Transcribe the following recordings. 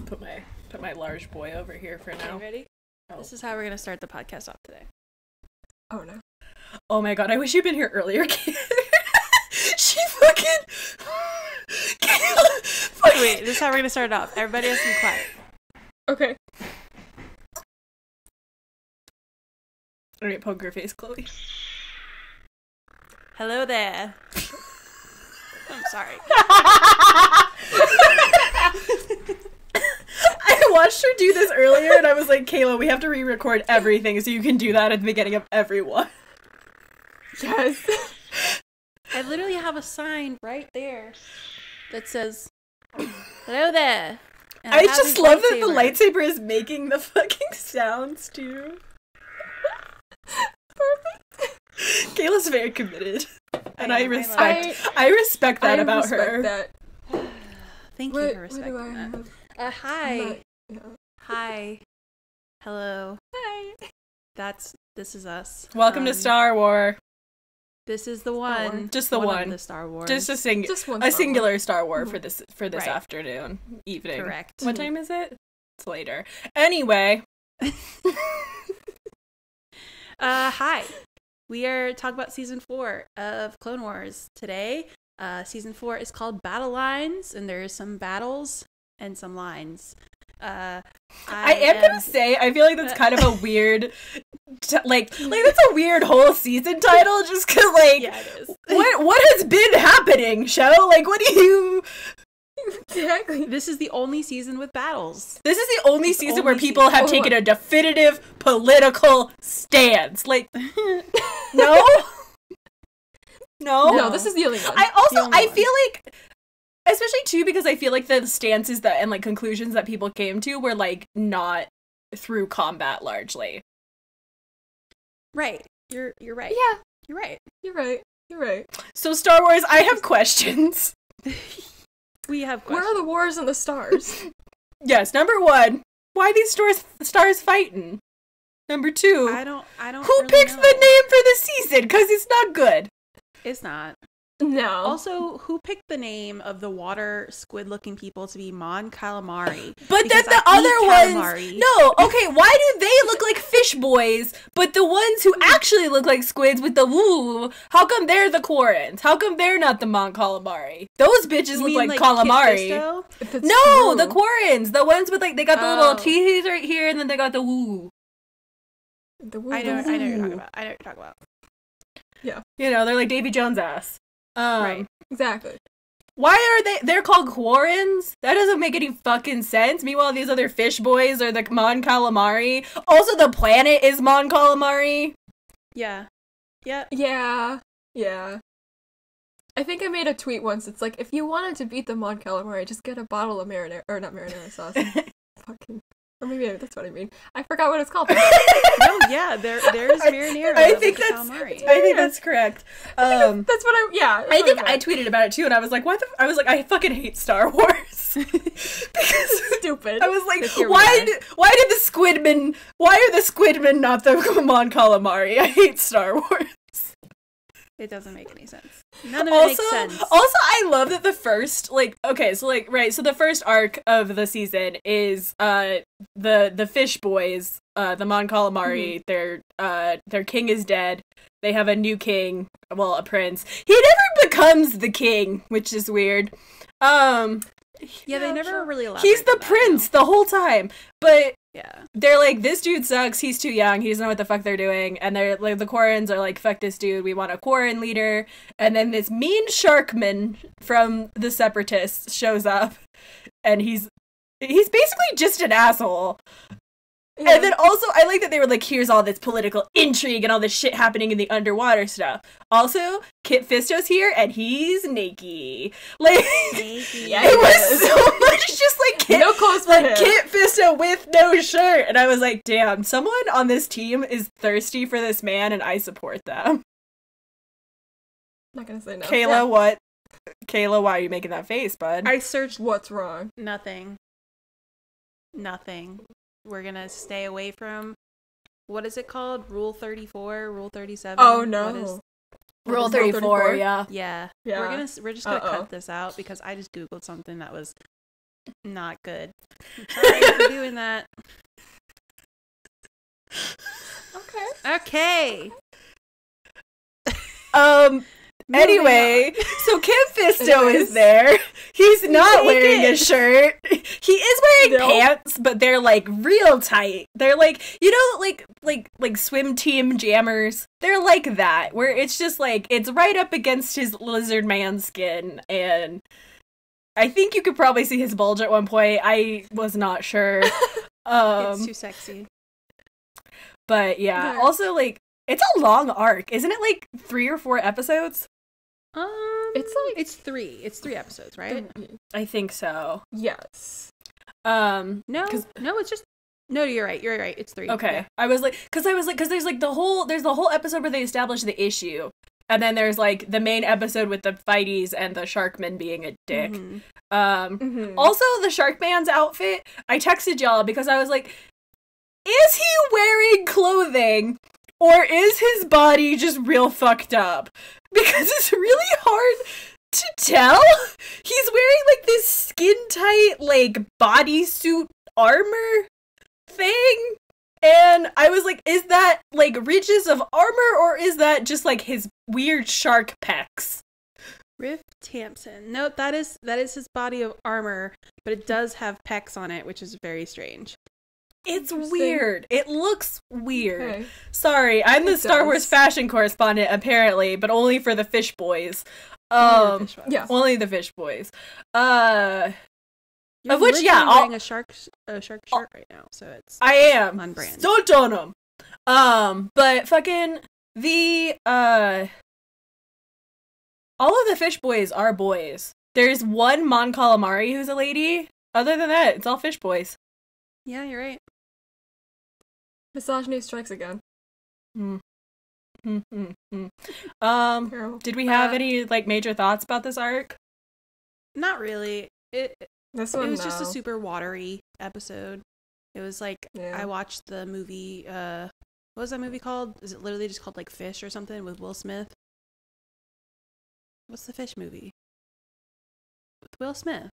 Put my large boy over here for now. Okay, ready? Oh. This is how we're gonna start the podcast off today. Oh no. Oh my god, I wish you'd been here earlier. She fucking... Wait, this is how we're gonna start it off. Everybody has to be quiet. Okay. Alright, poker face, Chloe. Hello there. I'm sorry. I watched her do this earlier and I was like, Kayla, we have to re-record everything so you can do that at the beginning of every one. Yes. I literally have a sign right there that says, "Hello there." And I have just his love that the lightsaber. lightsaber is making the fucking sounds too. Perfect. Kayla's very committed. And I am, I respect that about respect her. That. Thank you What for do respecting I that. have? Hi. Yeah. Hi. Hello. Hi. This is us. Welcome to Star Wars. This is the one. Just the one. one. Of the Star Wars. Just Just one a Star singular Star Wars for this Right. afternoon, evening. Correct. What time is it? It's later. Anyway. Hi. We are talking about season 4 of Clone Wars today. Season 4 is called Battle Lines, and there's some battles and some lines. I am gonna say, I feel like that's kind of a weird, like that's a weird whole season title, just cause like, Yeah, it is. what has been happening, show? Like, what do you? Exactly. This is the only season with battles. This is the only season where only people have taken a definitive political stance. Like, no, No, this is the only one. I feel like, especially too, because I feel like the stances that and like conclusions that people came to were like not through combat largely. Right. You're right. Yeah, You're right. you're right. You're right. So Star Wars, I have questions. We have Where questions. are the wars and the stars? Yes, number one, why these stars fighting? Number two, I don't who really picks know. the name for the season? Because it's not good. It's not. No. Also, who picked the name of the water squid-looking people to be Mon Calamari? But then Because the I other eat ones, calamari. no, okay, why do they look like fish boys, but the ones who actually look like squids with the woo, how come they're the Quarrens? How come they're not the Mon Calamari? Those bitches You look mean, like Kit calamari. Fisto? If it's No, true. the Quarrens, the ones with like, they got the Oh. little teeth right here, and then they got the woo. I know what you're talking about. You know, they're like Davy Jones' ass. Right. Exactly. Why are they're called Quarrens? That doesn't make any fucking sense. Meanwhile, these other fish boys are the Mon Calamari. Also, the planet is Mon Calamari. Yeah. Yeah. Yeah. Yeah. I think I made a tweet once. It's like, if you wanted to beat the Mon Calamari, just get a bottle of marinara, or not marinara sauce. Fucking, or maybe that's what I mean. I forgot what it's called. No, yeah, there's marinara. I with think the that's calamari. I think that's correct. That's what I, yeah. I think I tweeted about it too, and I was like, "What?" I was like, "I fucking hate Star Wars." Because stupid. I was like, But here we "Why are. did the Squidmen? Why are the Squidmen not the Mon Calamari?" I hate Star Wars. It doesn't make any sense. None of it Also, makes sense. I love that the first so the first arc of the season is the fish boys, the Mon Calamari. Their king is dead. They have a new king, well, a prince. He never becomes the king, which is weird. Yeah, they never really elaborate. He's the on that, prince the whole time, but Yeah. they're like, this dude sucks, he's too young, he doesn't know what the fuck they're doing, and they're like, the Quarrens are like, fuck this dude, we want a Quarren leader, and then this mean Sharkman from the Separatists shows up, and he's basically just an asshole. Yeah. And then also, I like that they were like, here's all this political intrigue and all this shit happening in the underwater stuff. Also, Kit Fisto's here, and he's naked. Like, Yeah, it he was is. so much just like Kit, No clothes for him. Kit Fisto with no shirt. And I was like, damn, someone on this team is thirsty for this man, and I support them. Not gonna say no. Kayla, Yeah. what? Kayla, why are you making that face, bud? I searched What's wrong? nothing. We're gonna stay away from, what is it called? Rule 34? Rule 37? Oh no. What is, Rule What is Rule 34, yeah. yeah. Yeah. We're just gonna Uh-oh. cut this out because I just googled something that was Not good. I'm sorry for doing that. Okay. Anyway, so Kim Fisto is there. He's not wearing a shirt. He is wearing pants, but they're like real tight. They're like, you know, like swim team jammers. They're like that, where it's just like it's right up against his lizard man skin, and I think you could probably see his bulge at one point. I was not sure. It's too sexy. But yeah, also like it's a long arc, isn't it? Like 3 or 4 episodes. It's 3. It's 3 episodes, right? I think so. Yes. No, it's just no. You're right. It's 3. Okay, Yeah. I was like, because there's like the whole episode where they establish the issue, and then there's like the main episode with the fighties and the Sharkman being a dick. Also the Sharkman's outfit. I texted y'all because I was like, is he wearing clothing? Or is his body just real fucked up? Because it's really hard to tell. He's wearing like this skin-tight, like, bodysuit armor thing. And I was like, is that like ridges of armor, or is that just like his weird shark pecs? Riff Tampson. No, that is his body of armor, but it does have pecs on it, which is very strange. It's weird. It looks weird. Okay. Sorry, I'm the Star Wars fashion correspondent, apparently, but only for the Fish Boys. Yes. Only the Fish Boys. You're Of which, yeah, literally wearing a shark shirt right now, so it's I am on brand. Don't on them. But fucking the all of the Fish Boys are boys. There's one Mon Calamari who's a lady. Other than that, it's all Fish Boys. Yeah, you're right. Misogyny strikes again. Terrible. Did we have any like major thoughts about this arc? Not really. It This it one, was just a no. super watery episode. It was like I watched the movie. What was that movie called? Is it literally just called like Fish or something with Will Smith? What's the fish movie with Will Smith?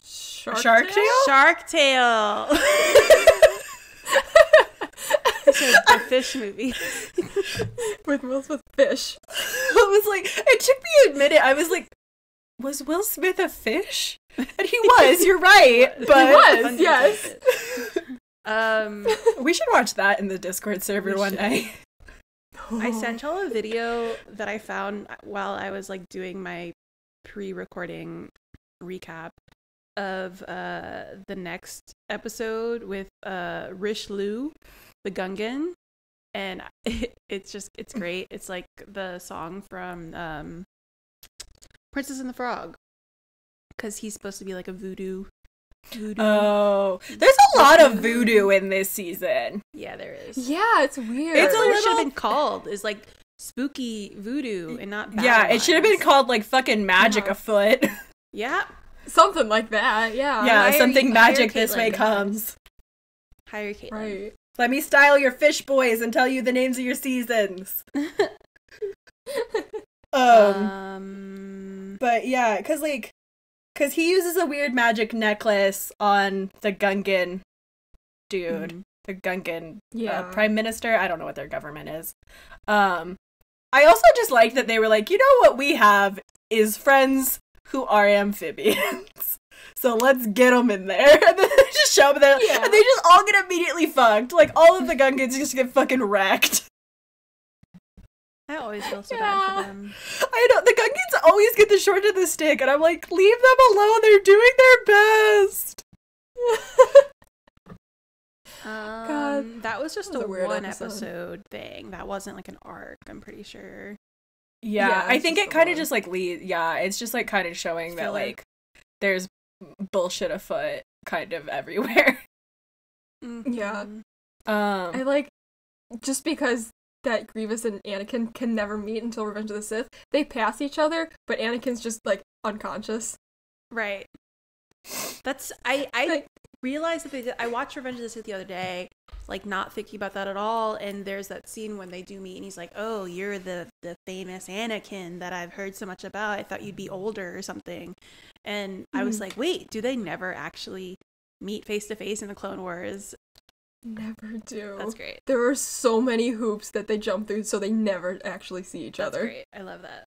Shark Tale? Shark Tale. The fish movie with Will Smith fish. I was like, it took me a minute. I was like, was Will Smith a fish? And he was. You're right. But He was. Yes. We should watch that in the Discord server one night. I sent y'all a video that I found while I was like doing my pre-recording recap of the next episode with Rish Lu, the Gungan, and it's great. It's like the song from Princess and the Frog, because he's supposed to be like a voodoo. Oh, there's a lot of voodoo in this season. Yeah, there is. Yeah, it's weird. It's a What it little should have been called is like spooky voodoo and not Yeah, it should have been called like fucking Magic Afoot. Yeah. Something like that, yeah. Yeah, something magic hire this way Caitlin. comes. Hire Caitlin. Right. Let me style your Fish Boys and tell you the names of your seasons. But yeah, cause he uses a weird magic necklace on the Gungan dude. The Gungan prime minister. I don't know what their government is. I also just like that they were like, you know what we have is friends who are amphibians. So let's get them in there. And then they just show up there, and they just all get immediately fucked. Like, all of the Gungans just get fucking wrecked. I always feel so bad for them. I know, the Gungans always get the short of the stick, and I'm like, leave them alone, they're doing their best. That was just a a weird one episode. episode thing. That wasn't like an arc, I'm pretty sure. Yeah, I it's think just it the kind of one. just like it's just like kind of showing that Filler. like there's bullshit afoot kind of everywhere. Yeah. Mm-hmm. I like, just because that Grievous and Anakin can never meet until Revenge of the Sith, they pass each other, but Anakin's just like unconscious. Right. That's I realized that they did. I watched Revenge of the Sith the other day, like not thinking about that at all. And there's that scene when they do meet, and he's like, "Oh, you're the famous Anakin that I've heard so much about. I thought you'd be older or something." And I was like, "Wait, do they never actually meet face to face in the Clone Wars?" Never do. That's great. There are so many hoops that they jump through, so they never actually see each other. That's great. I love that.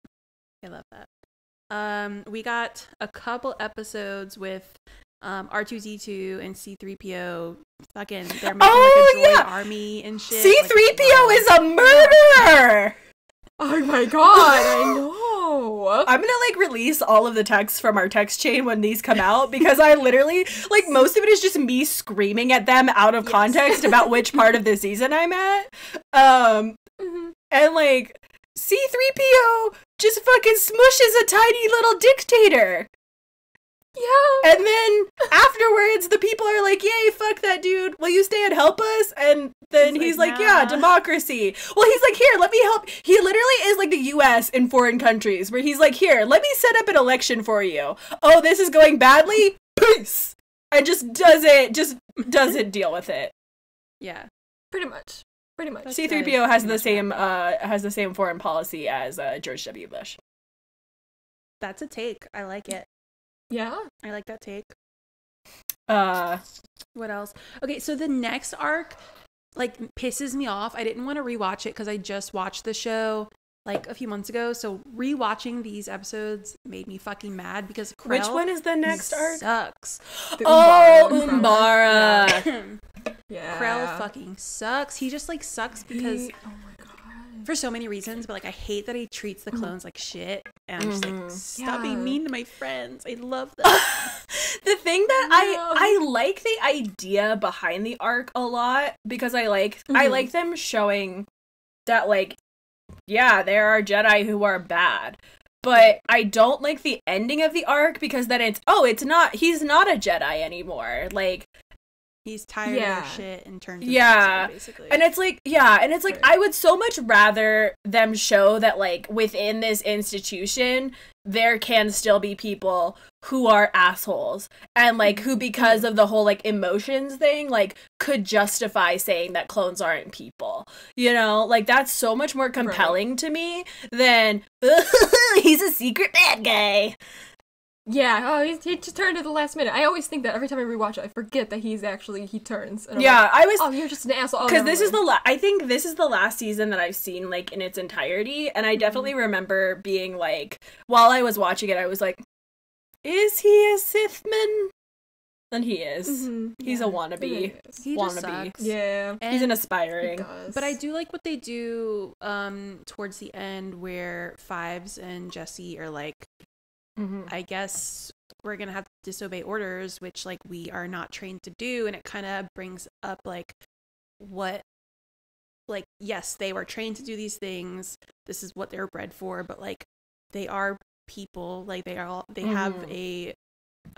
I love that. We got a couple episodes with R2D2 and C3PO. Fucking, they're making like a droid army and shit. C3PO is a murderer. Oh my god, I know. I'm gonna like release all of the texts from our text chain when these come out, because I literally, like, most of it is just me screaming at them out of context about which part of the season I'm at. And like, C3PO just fucking smushes a tiny little dictator. Yeah. And then afterwards, the people are like, yay, fuck that dude. Will you stay and help us? And then he's like, yeah, democracy. Well, he's like, here, let me help. He literally is like the US in foreign countries, where he's like, here, let me set up an election for you. Oh, this is going badly? Peace. And just doesn't deal with it. Yeah. Pretty much. C3PO has the same foreign policy as George W. Bush. That's a take. I like it. Yeah. I like that take. What else? Okay, so the next arc, like, pisses me off. I didn't want to rewatch it because I just watched the show, like, a few months ago. So rewatching these episodes made me fucking mad because Krell... Which one is the next arc? Sucks. Umbara. Yeah. Krell fucking sucks. He just, like, sucks because... Oh my god. For so many reasons, but, like, I hate that he treats the clones like shit. And I'm just like, stop being mean to my friends. I love them. The thing that I like the idea behind the arc a lot, because I like them showing that, like, yeah, there are Jedi who are bad. But I don't like the ending of the arc, because then he's not a Jedi anymore. Like, he's tired of their shit and turned to Jedi, basically. And it's like, I would so much rather them show that, like, within this institution, there can still be people who are assholes, and, like, who, because of the whole, like, emotions thing, like, could justify saying that clones aren't people. You know? Like, that's so much more compelling to me than, he's a secret bad guy. Yeah, he just turned at the last minute. I always think that every time I rewatch it, I forget that he turns. And I'm you're just an asshole. Because this is I think this is the last season that I've seen, like, in its entirety, and I definitely remember being like, while I was watching it, I was like, is he a Sithman? And he is. Mm-hmm. He's a wannabe. He just sucks. Yeah. He's an aspiring. But I do like what they do towards the end, where Fives and Jesse are like, I guess we're gonna have to disobey orders, which, like, we are not trained to do. And it kind of brings up, like, what, like, yes, they were trained to do these things, this is what they're bred for, but, like, they are people, like, they have a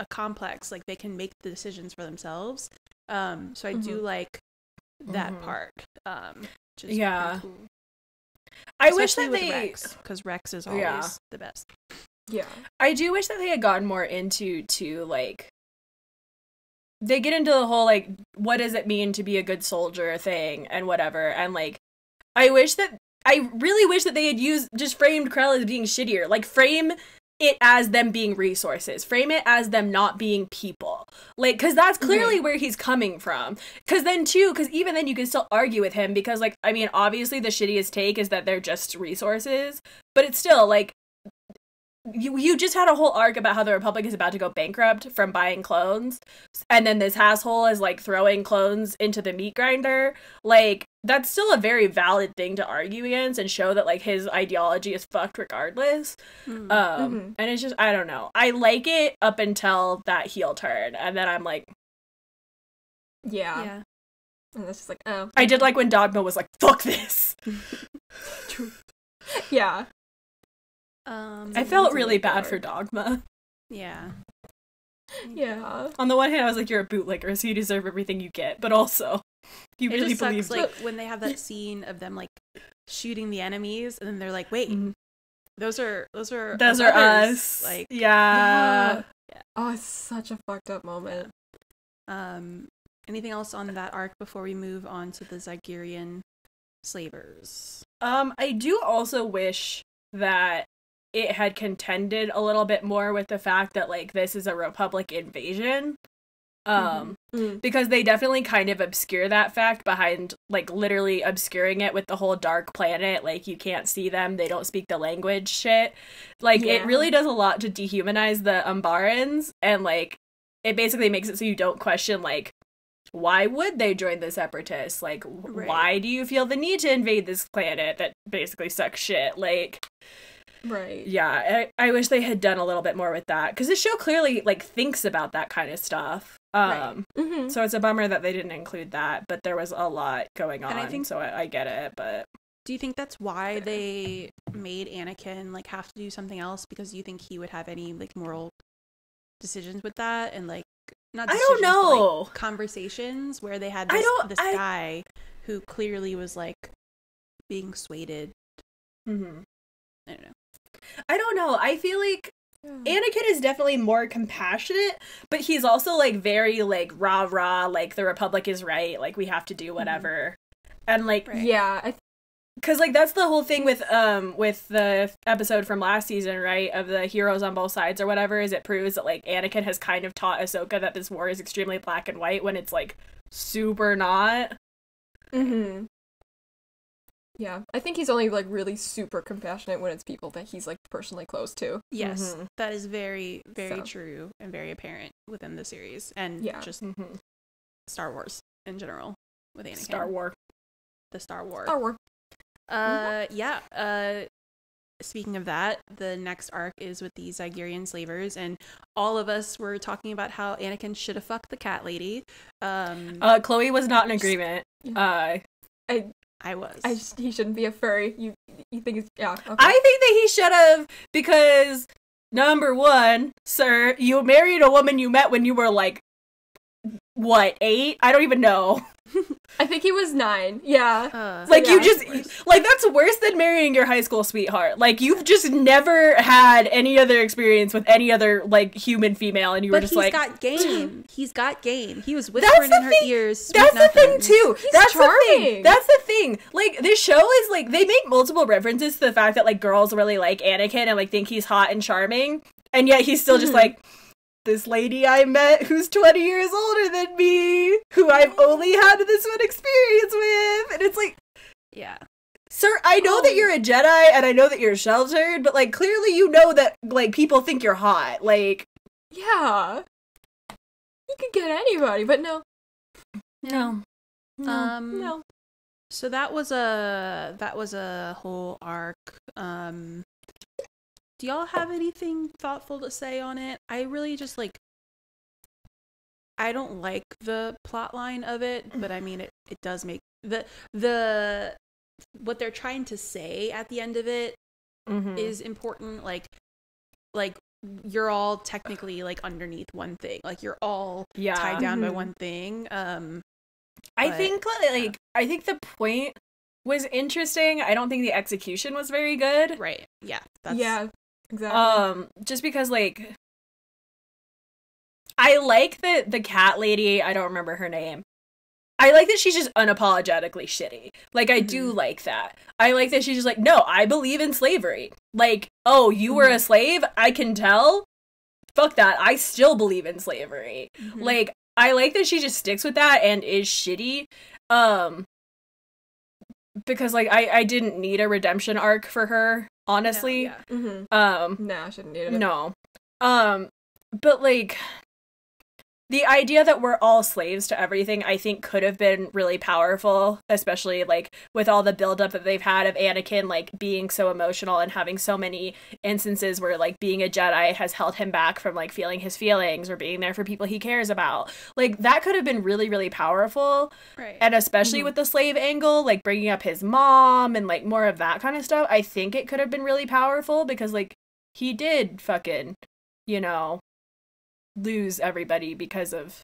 complex, like, they can make the decisions for themselves. So I do like that part. Just cool. I wish that Rex, because Rex is always the best. Yeah. I do wish that they had gone more into, like, they get into the whole, like, what does it mean to be a good soldier thing and whatever, and, like, I really wish that they had just framed Krell as being shittier. Like, frame it as them being resources. Frame it as them not being people. Like, because that's clearly where he's coming from. Because even then you can still argue with him, because, like, I mean, obviously the shittiest take is that they're just resources, but it's still, like, you just had a whole arc about how the Republic is about to go bankrupt from buying clones, and then this asshole is, like, throwing clones into the meat grinder. Like, that's still a very valid thing to argue against and show that, like, his ideology is fucked regardless. And it's just, I don't know. I like it up until that heel turn, and then I'm like, yeah. And it's just like, oh. I did like when Dogma was like, fuck this. Yeah. I felt really bad for Dogma. Yeah. On the one hand, I was like, you're a bootlegger, so you deserve everything you get, but also, you really believe, like, when they have that scene of them, like, shooting the enemies, and then they're like, wait, those are us. Like, yeah. Oh, it's such a fucked up moment. Anything else on that arc before we move on to the Zygerian slavers? I do also wish that it had contended a little bit more with the fact that, like, this is a Republic invasion. Because they definitely kind of obscure that fact behind, like, literally obscuring it with the whole dark planet, like, you can't see them, they don't speak the language shit. Like, it really does a lot to dehumanize the Umbarans, and, like, it basically makes it so you don't question, like, why would they join the Separatists? Like, why do you feel the need to invade this planet that basically sucks shit? Like, right. Yeah, I wish they had done a little bit more with that, because the show clearly, like, thinks about that kind of stuff. So it's a bummer that they didn't include that, but there was a lot going on, and I think, so I get it, but... Do you think that's why they made Anakin, like, have to do something else? Because you think he would have any, like, moral decisions with that? And, like, not decisions, I don't know. But, like, conversations where they had this guy who clearly was, like, being swayed. I don't know. I don't know. I feel like Anakin is definitely more compassionate, but he's also, like, very, like, rah-rah, like, the Republic is right, like, we have to do whatever. And, like... Yeah, because, like, that's the whole thing with the episode from last season, right, of the heroes on both sides or whatever, is it proves that, like, Anakin has kind of taught Ahsoka that this war is extremely black and white when it's, like, super not. Yeah, I think he's only, like, really super compassionate when it's people that he's, like, personally close to. Yes, that is very, very true and very apparent within the series, and just Star Wars in general with Anakin. The Star War. Speaking of that, the next arc is with the Zygerian slavers, and all of us were talking about how Anakin should have fucked the cat lady. Chloe was not in agreement. I was. He shouldn't be a furry. You think it's... Yeah. Okay. I think that he should have, because, number one, sir, you married a woman you met when you were, like, what, 8? I don't even know. I think he was 9. Yeah. Like, you just... Like, that's worse than marrying your high school sweetheart. Like, you've just never had any other experience with any other, like, human female, and you were just like... But he's got game. He's got game. He was whispering in her ears. That's the thing, too. That's charming. That's the thing. Like, this show is, like, they make multiple references to the fact that, like, girls really like Anakin and, like, think he's hot and charming, and yet he's still just like... This lady I met who's 20 years older than me, who I've only had this one experience with, and it's like, yeah, sir, I know that you're a Jedi, and I know that you're sheltered, but, like, clearly you know that, like, people think you're hot, like... Yeah. You could get anybody, but no. No. No. So that was a whole arc. Do y'all have anything thoughtful to say on it? I really just, like, I don't like the plot line of it, but I mean, it does make the what they're trying to say at the end of it is important. Like you're all technically, like, underneath one thing. Like, you're all tied down by one thing. I think the point was interesting. I don't think the execution was very good. Right. Yeah. Yeah. Exactly. Just because, like, I like that the cat lady, I don't remember her name. I like that she's just unapologetically shitty. Like, I do like that. I like that she's just like, no, I believe in slavery. Like, oh, you were a slave? I can tell? Fuck that. I still believe in slavery. Like, I like that she just sticks with that and is shitty. Because, like, I didn't need a redemption arc for her, honestly. No, I shouldn't need it. No. But, like, the idea that we're all slaves to everything, I think, could have been really powerful, especially, like, with all the buildup that they've had of Anakin, like, being so emotional and having so many instances where, like, being a Jedi has held him back from, like, feeling his feelings or being there for people he cares about. Like, that could have been really, really powerful. Right. And especially with the slave angle, like, bringing up his mom and, like, more of that kind of stuff, I think it could have been really powerful because, like, he did fucking, you know, lose everybody because of,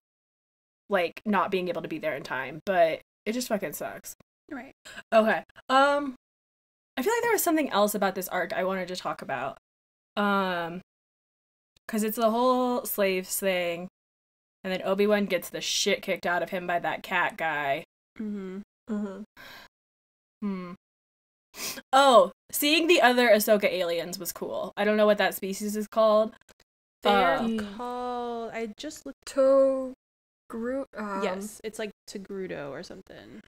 like, not being able to be there in time, but it just fucking sucks. Right. Okay. I feel like there was something else about this arc I wanted to talk about. Because it's the whole slaves thing. And then Obi-Wan gets the shit kicked out of him by that cat guy. Oh, seeing the other Ahsoka aliens was cool. I don't know what that species is called. They're called... I just looked... yes, it's like Togrudo or something.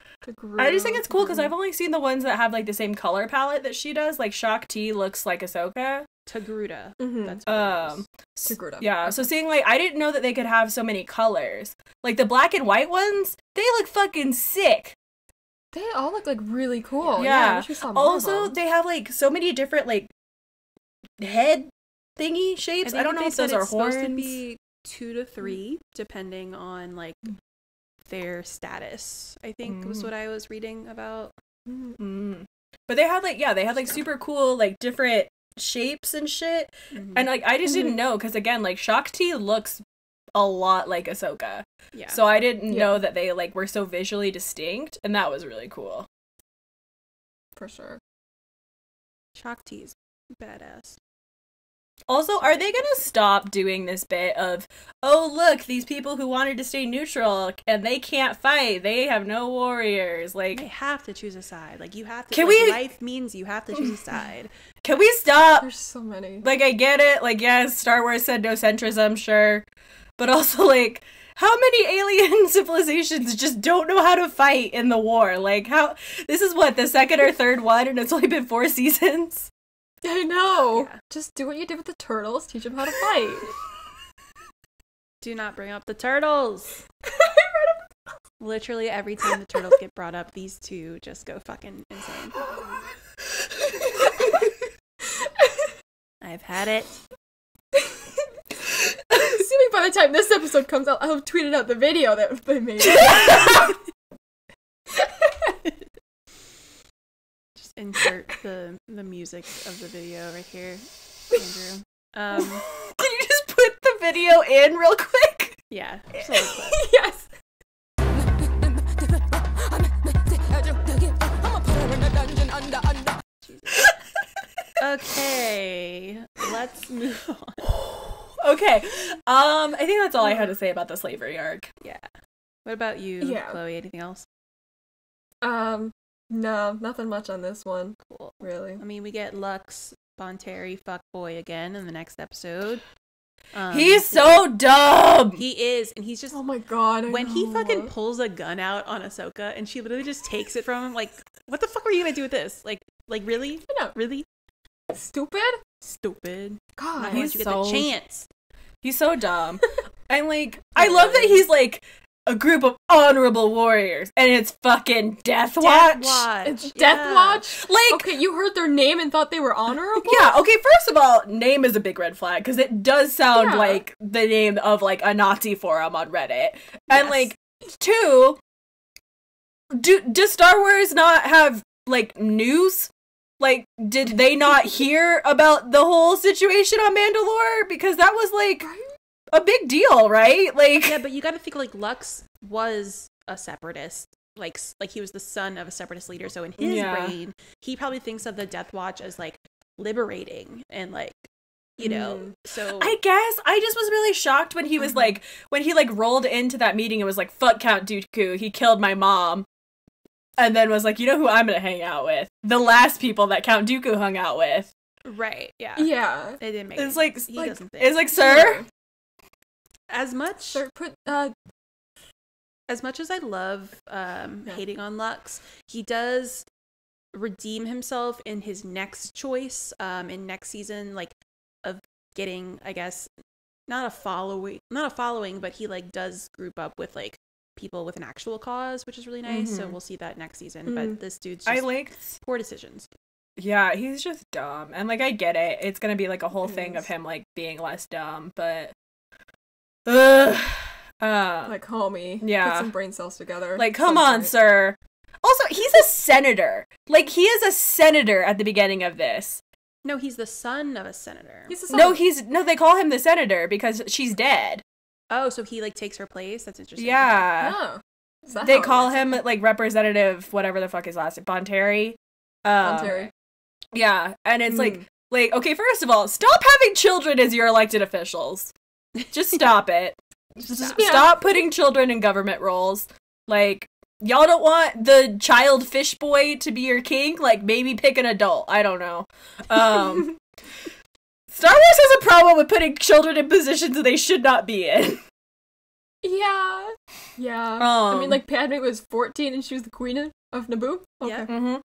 I just think it's cool because I've only seen the ones that have like the same color palette that she does. Like Shaak Ti looks like Ahsoka. Togruta. That's what it is. Togruta. Yeah, so seeing like I didn't know that they could have so many colors. Like the black and white ones, they look fucking sick. They all look like really cool. Yeah. I wish we saw more Also, of them. they have like so many different like head thingy shapes. I don't know if those are horns. Supposed to be 2 to 3 depending on like their status. I think was what I was reading about. But they had like super cool like different shapes and shit. And like I just didn't know because again like Shaak Ti looks a lot like Ahsoka. Yeah. So I didn't know that they like were so visually distinct, and that was really cool. For sure. Shaak Ti's badass. Also, are they gonna stop doing this bit of, oh look, these people who wanted to stay neutral and they can't fight, they have no warriors, like they have to choose a side. Like you have to can we life means you have to choose a side. Can we stop? There's so many. Like I get it, like yes, Star Wars said no centrism, sure. But also like how many alien civilizations just don't know how to fight in the war? Like how this is what, the second or third one and it's only been 4 seasons? I know. Yeah. Just do what you did with the turtles. Teach them how to fight. Do not bring up the turtles. Literally every time the turtles get brought up, these two just go fucking insane. I've had it. Assuming by the time this episode comes out, I'll have tweeted out the video that they made. Insert the music of the video right here, Andrew. Can you just put the video in real quick? Yeah. Yes. Okay, let's move on. Okay, I think that's all I had to say about the slavery arc. Yeah. What about you, Chloe? Anything else? No, nothing much on this one. Cool. Really. I mean, we get Lux Bonteri fuckboy again in the next episode. He's so dumb! He is, and he's just... Oh my god, when he fucking pulls a gun out on Ahsoka, and she literally just takes it from him, like, what the fuck were you gonna do with this? Like really? I know. Really? Stupid? God, not once you get the chance. He's so dumb. And, like, I love that he's, like, a group of honorable warriors, and it's fucking Death Watch. It's Death Watch? Like, okay, you heard their name and thought they were honorable? Yeah, okay, first of all, name is a big red flag, because it does sound like the name of, like, a Nazi forum on Reddit. And, like, 2, does Star Wars not have, like, news? Like, did they not hear about the whole situation on Mandalore? Because that was, like... a big deal, right? Like, yeah, but you gotta think like Lux was a separatist, like he was the son of a separatist leader, so in his brain he probably thinks of the Death Watch as like liberating and like, you know. So I guess I just was really shocked when he was like, when he like rolled into that meeting and was like, fuck Count Dooku, he killed my mom, and then was like, you know who I'm gonna hang out with? The last people that Count Dooku hung out with. Right, yeah. It didn't make it's sense. like, He doesn't think. It's like, sir? As much as I love hating on Lux, he does redeem himself in his next choice in next season, like of getting, I guess, not a following, but he like does group up with like people with an actual cause, which is really nice. So we'll see that next season. But this dude's just poor decisions. Yeah, he's just dumb. And like I get it. It's gonna be like a whole thing of him like being less dumb, but like homie, put some brain cells together. Like, come on, sir. Also, he's a senator. Like, he is a senator at the beginning of this. No, he's the son of a senator. No, they call him the senator because she's dead. Oh, so he like takes her place. That's interesting. Yeah. Oh. They call him like representative, whatever the fuck his last name, Bonteri. Bonteri. Yeah, and it's like okay, first of all, stop having children as your elected officials. Just stop it. Stop putting children in government roles. Like, y'all don't want the child fish boy to be your king? Like, maybe pick an adult. I don't know. Star Wars has a problem with putting children in positions that they should not be in. Yeah. Yeah. I mean, like, Padme was 14 and she was the queen of Naboo? Okay.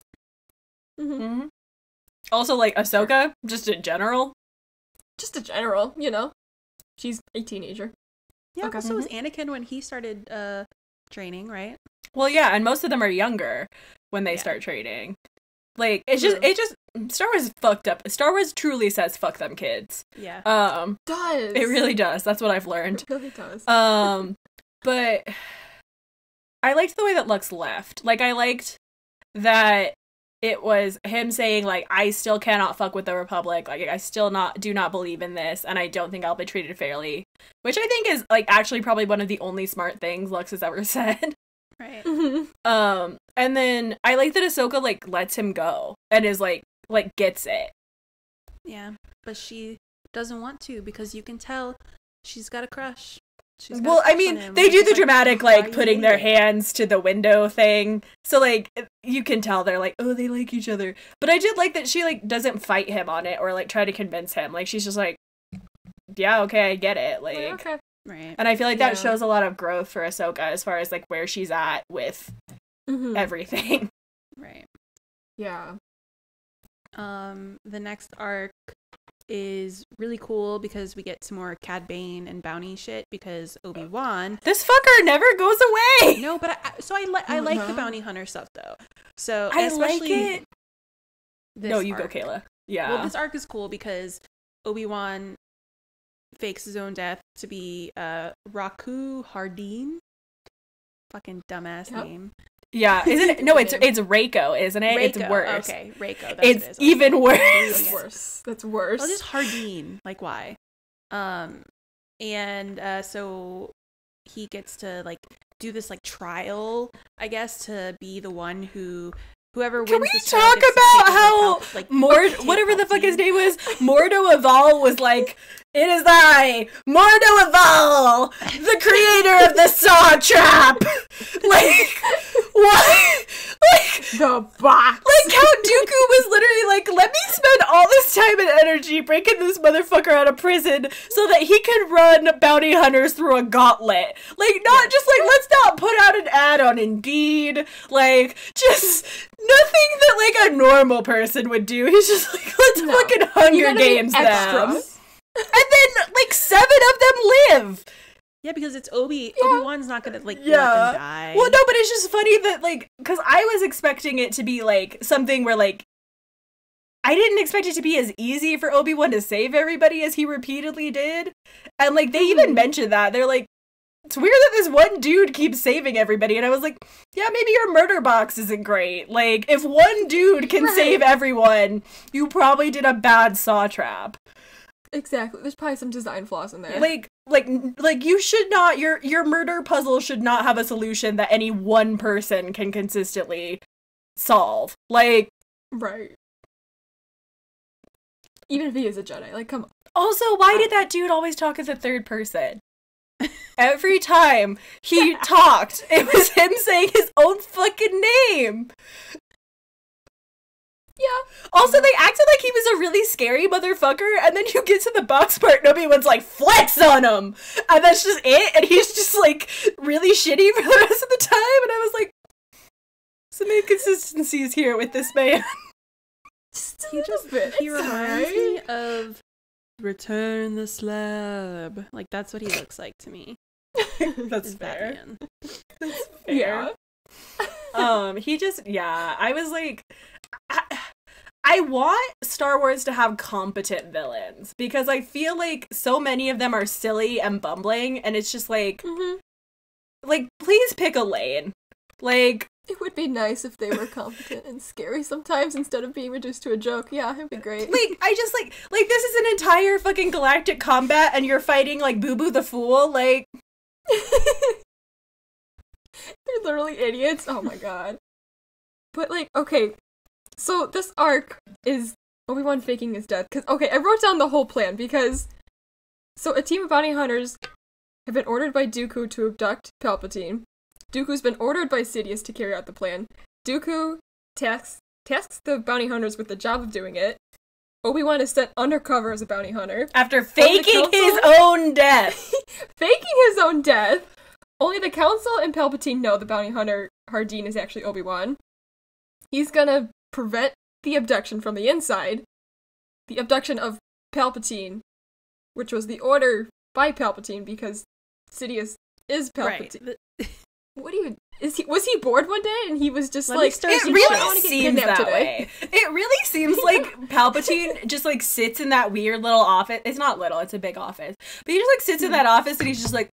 Yeah. Also, like, Ahsoka, just in general. Just in general, you know. She's a teenager. Yeah, Okay. so was Anakin when he started training, right? Well, yeah, and most of them are younger when they start training. Like, it just, Star Wars is fucked up. Star Wars truly says, fuck them kids. Yeah. Does. It really does. That's what I've learned. It really does. But I liked the way that Lux left. Like, I liked that it was him saying, like, I still cannot fuck with the Republic. Like, I still do not believe in this, and I don't think I'll be treated fairly. Which I think is, like, actually probably one of the only smart things Lux has ever said. Right. And then I like that Ahsoka, like, lets him go and is, like, gets it. Yeah, but she doesn't want to because you can tell she's got a crush. Well, I mean, they do the dramatic, like, putting their hands to the window thing. So, like, you can tell they're like, oh, they like each other. But I did like that she, like, doesn't fight him on it or, like, try to convince him. Like, she's just like, yeah, okay, I get it. Like, okay. Right. And I feel like that shows a lot of growth for Ahsoka as far as, like, where she's at with everything. Right. Yeah. The next arc is really cool because we get some more Cad Bane and bounty shit because Obi-Wan. This fucker never goes away! No, but I like the bounty hunter stuff, though. So, I especially like it. No, you arc. go, Kayla. Yeah. Well, this arc is cool because Obi-Wan fakes his own death to be Raku Hardeen. Fucking dumbass name. Yeah, isn't it? No, it's Reiko, isn't it? Reiko. It's worse. Okay, Reiko. That's It's what it is. even worse. That's worse. That's worse. Oh, just Hardeen. Like, why? So he gets to, like, do this, like, trial, I guess, to be the one whoever wins. Can we this trial talk gets to about take how over like whatever the fuck his name was, Mordo Aval was like, it is I, Mordo Aval, the creator of the Saw Trap. Like, what? Like, the box. Like, Count Dooku was literally like, let me spend all this time and energy breaking this motherfucker out of prison so that he can run bounty hunters through a gauntlet. Like, not just like, let's not put out an ad on Indeed. Like, just nothing that, like, a normal person would do. He's just like, let's fucking Hunger Games them. And then, like, 7 of them live. Yeah, because it's Obi-Wan's not gonna, like, let them die. Well, no, but it's just funny that, like, because I was expecting it to be, like, something where, like, I didn't expect it to be as easy for Obi-Wan to save everybody as he repeatedly did. And, like, they even mentioned that. They're like, it's weird that this one dude keeps saving everybody. And I was like, yeah, maybe your murder box isn't great. Like, if one dude can save everyone, you probably did a bad Saw Trap. Exactly. There's probably some design flaws in there. Like you should not, your murder puzzle should not have a solution that any one person can consistently solve. Like, right. Even if he is a Jedi, like, come on. Also, why did that dude always talk as a third person? Every time he talked, it was him saying his own fucking name. Yeah. Also, they acted like he was a really scary motherfucker, and then you get to the box part and Obi-Wan's like, flex on him! And that's just it, and he's just, like, really shitty for the rest of the time, and I was like, some inconsistencies here with this man. He reminds me of Return the Slab. Like, that's what he looks like to me. That's fair. That's fair. Yeah. He just, I was like, I want Star Wars to have competent villains, because I feel like so many of them are silly and bumbling, and it's just like, like, please pick a lane. Like, it would be nice if they were competent and scary sometimes instead of being reduced to a joke. Yeah, it'd be great. Like, I just, like, this is an entire fucking galactic combat and you're fighting, like, Boo Boo the Fool, like... They're literally idiots. Oh my god. But, like, okay, so this arc is Obi-Wan faking his death. Because, okay, I wrote down the whole plan because... So, a team of bounty hunters have been ordered by Dooku to abduct Palpatine. Dooku's been ordered by Sidious to carry out the plan. Dooku tasks the bounty hunters with the job of doing it. Obi-Wan is sent undercover as a bounty hunter. After faking his own death. Faking his own death. Only the Council and Palpatine know the bounty hunter Hardeen is actually Obi-Wan. He's gonna prevent the abduction from the inside. The abduction of Palpatine, which was the order by Palpatine because Sidious is Palpatine. Right. What do you... Was he bored one day and he was just Let me start It some really shit. seems that way. It really seems like Palpatine just like sits in that weird little office. It's not little, it's a big office. But he just like sits in that office and he's just like,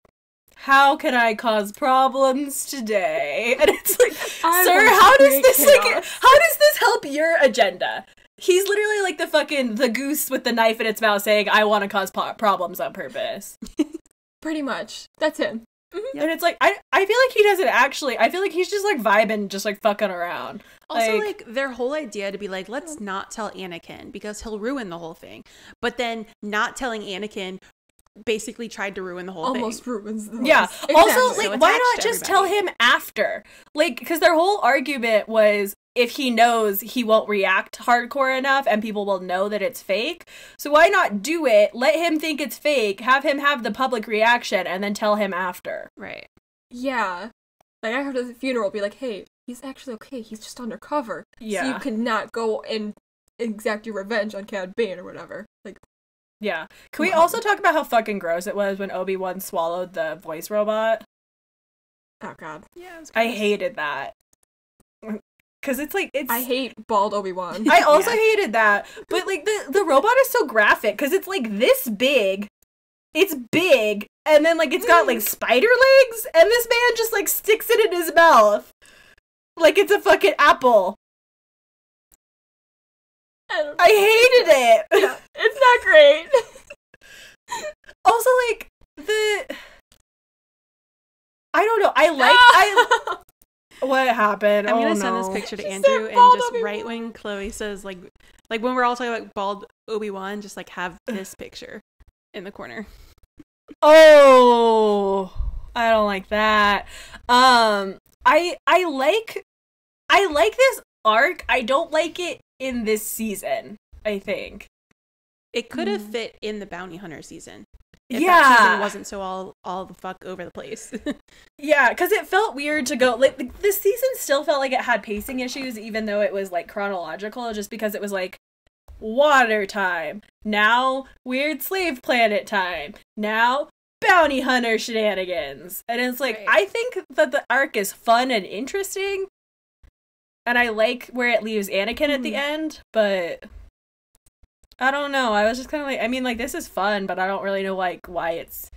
how can I cause problems today? And it's like, sir, how does this help your agenda? He's literally like the goose with the knife in its mouth saying, I want to cause problems on purpose. Pretty much. That's him. Mm-hmm. And it's like, I feel like he doesn't actually, I feel like he's just like vibing, just like fucking around. Also, like, their whole idea to be like, let's not tell Anakin because he'll ruin the whole thing. But then not telling Anakin basically tried to ruin the whole thing. Almost ruins the Yeah. Exactly. Also, So like, why attached not to just everybody. tell him after? Like, because their whole argument was if he knows, he won't react hardcore enough and people will know that it's fake. So why not do it, let him think it's fake, have him have the public reaction, and then tell him after. Right. Yeah. Like, I heard at the funeral be like, hey, he's actually okay, he's just undercover. Yeah. So you cannot go and exact your revenge on Cad Bane or whatever. Like, Yeah. Can we also talk about how fucking gross it was when Obi-Wan swallowed the voice robot? oh god. Yeah, it was I gross. hated that. Because it's like, it's... I hate bald Obi-Wan. I also Yeah. hated that. But, like, the robot is so graphic, because it's, like, this big. It's big, and then, like, it's got, like, spider legs, and this man just, like, sticks it in his mouth. Like it's a fucking apple. I hated it. Yeah, it's not great. Also, like, I don't know. I what happened? I'm Oh, gonna send no. this picture to She Andrew, said and bald just Obi-Wan. right when Chloe says like when we're all talking about bald Obi-Wan, just like have this picture in the corner. Oh, I don't like that. I like this arc. I don't like it in this season, I think. It could have fit in the Bounty Hunter season. If Yeah. that season wasn't so all the fuck over the place. Yeah, because it felt weird to go, like, this season still felt like it had pacing issues, even though it was, like, chronological, just because it was, like, water time, now weird slave planet time, now bounty hunter shenanigans. And it's like, Right. I think that the arc is fun and interesting, and I like where it leaves Anakin at the end, but I don't know. I was just kind of like, I mean, like, this is fun, but I don't really know, like, why it's